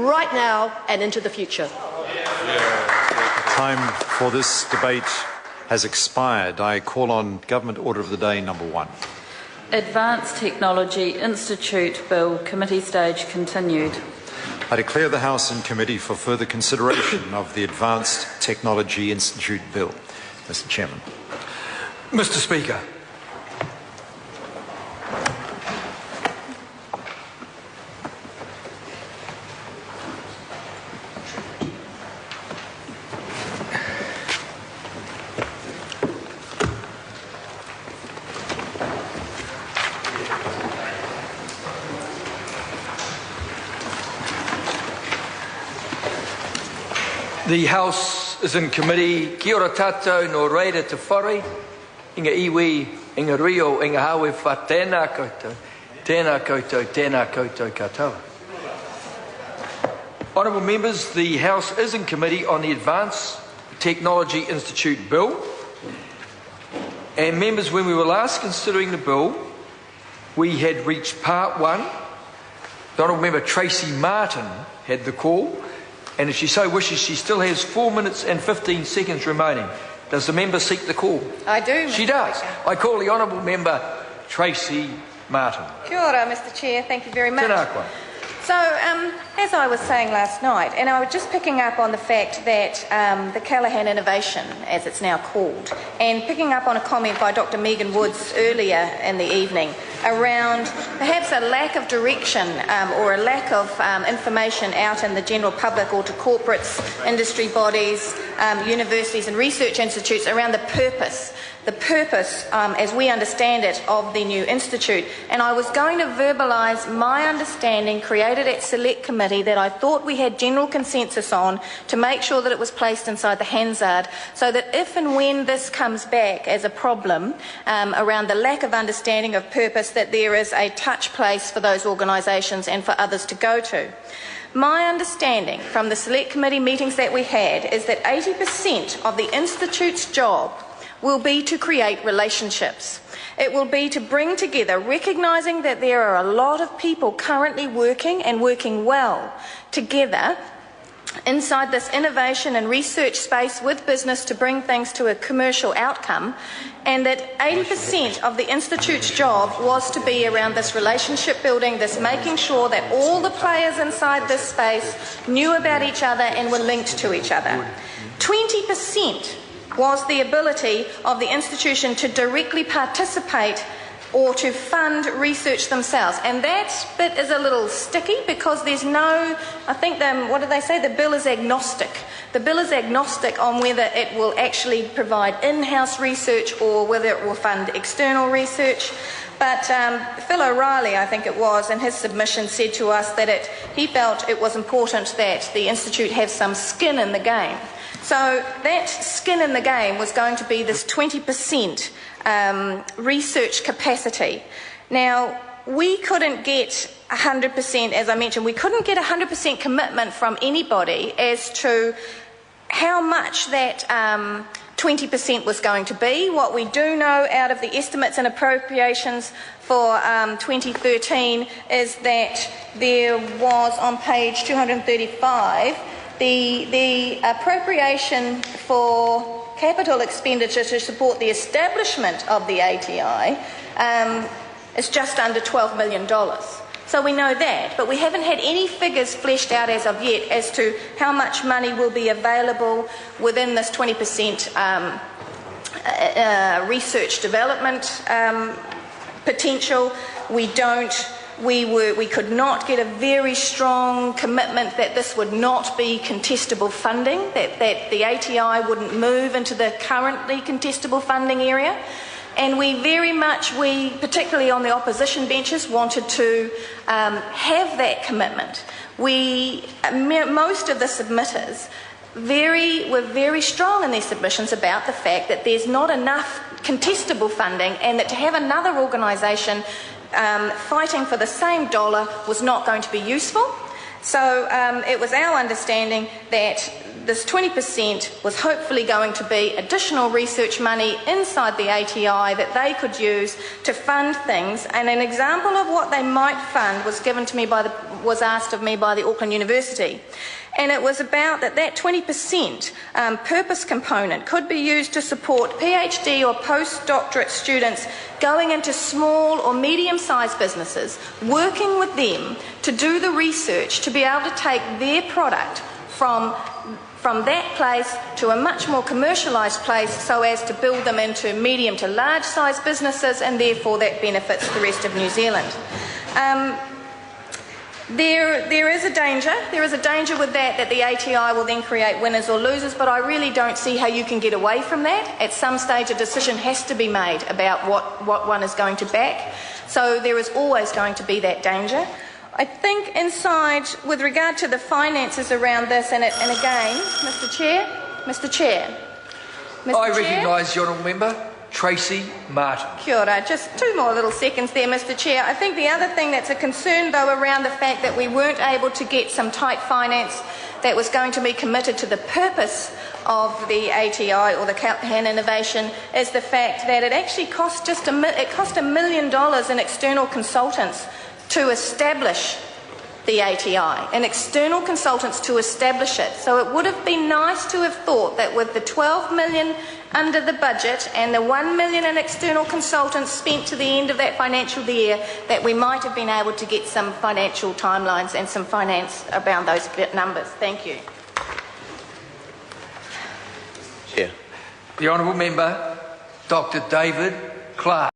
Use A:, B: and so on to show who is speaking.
A: right now and into the future.
B: Time for this debate has expired. I call on Government Order of the Day number 1.
C: Advanced Technology Institute Bill, committee stage continued.
B: I declare the House in committee for further consideration of the Advanced Technology Institute Bill. Mr. Chairman.
D: Mr. Speaker, the House is in committee. Kia ora tātou no reira te whare, inga iwi, inga rio, inga hawe wha tēnā koutou, tēnā koutou, tēnā koutou katoa. Honourable members, the House is in committee on the Advanced Technology Institute Bill. And members, when we were last considering the bill, we had reached part 1. The Honourable Member Tracy Martin had the call. And if she so wishes, she still has 4 minutes and 15 seconds remaining. Does the member seek the call?
E: I do, Mr.
D: She does.
E: Speaker.
D: I call the Honourable Member Tracy Martin.
E: Kia ora, Mr. Chair. Thank you very much.
D: Tēnā koe.
E: So, as I was saying last night, and I was just picking up on the fact that the Callaghan Innovation, as it's now called, and picking up on a comment by Dr. Megan Woods earlier in the evening around perhaps a lack of direction or a lack of information out in the general public or to corporates, industry bodies, universities and research institutes around the purpose as we understand it, of the new institute. And I was going to verbalise my understanding created at Select Committee that I thought we had general consensus on to make sure that it was placed inside the Hansard, so that if and when this comes back as a problem around the lack of understanding of purpose, that there is a touch place for those organisations and for others to go to. My understanding from the Select Committee meetings that we had is that 80% of the Institute's job will be to create relationships. It will be to bring together, recognising that there are a lot of people currently working and working well together inside this innovation and research space with business to bring things to a commercial outcome, and that 80% of the Institute's job was to be around this relationship building, this making sure that all the players inside this space knew about each other and were linked to each other. 20% was the ability of the institution to directly participate or to fund research themselves. And that bit is a little sticky because there's no, I think, what do they say? The bill is agnostic. The bill is agnostic on whether it will actually provide in-house research or whether it will fund external research. But Phil O'Reilly, I think it was, in his submission said to us that he felt it was important that the Institute have some skin in the game. So that skin in the game was going to be this 20% research capacity. Now, we couldn't get 100%, as I mentioned, we couldn't get 100% commitment from anybody as to how much that 20% was going to be. What we do know out of the estimates and appropriations for 2013 is that there was, on page 235, the appropriation for capital expenditure to support the establishment of the ATI is just under $12 million. So we know that, but we haven't had any figures fleshed out as of yet as to how much money will be available within this 20% research development potential. We could not get a very strong commitment that this would not be contestable funding, that the ATI wouldn't move into the currently contestable funding area. And we particularly on the opposition benches, wanted to have that commitment. Most of the submitters were very strong in their submissions about the fact that there's not enough contestable funding, and that to have another organisation fighting for the same dollar was not going to be useful. So it was our understanding that this 20% was hopefully going to be additional research money inside the ATI that they could use to fund things. And an example of what they might fund was asked of me by the Auckland University. And it was about that 20% purpose component could be used to support PhD or postdoctorate students going into small or medium-sized businesses, working with them to do the research to be able to take their product from that place to a much more commercialised place so as to build them into medium to large-sized businesses, and therefore that benefits the rest of New Zealand. There is a danger. There is a danger with that the ATI will then create winners or losers, but I really don't see how you can get away from that. At some stage, a decision has to be made about what one is going to back. So there is always going to be that danger. I think inside, with regard to the finances around this, and again, Mr Chair.
D: I recognise the Honourable Member Tracy Martin.
E: Kia ora. Just 2 more little seconds there, Mr Chair. I think the other thing that's a concern, though, around the fact that we weren't able to get some tight finance that was going to be committed to the purpose of the ATI or the Calahan Innovation is the fact that it actually cost $1 million in external consultants to establish the ATI, and external consultants to establish it. So it would have been nice to have thought that with the $12 million under the budget and the $1 million in external consultants spent to the end of that financial year, that we might have been able to get some financial timelines and some finance around those numbers. Thank you.
D: The Honourable Member Dr. David Clark.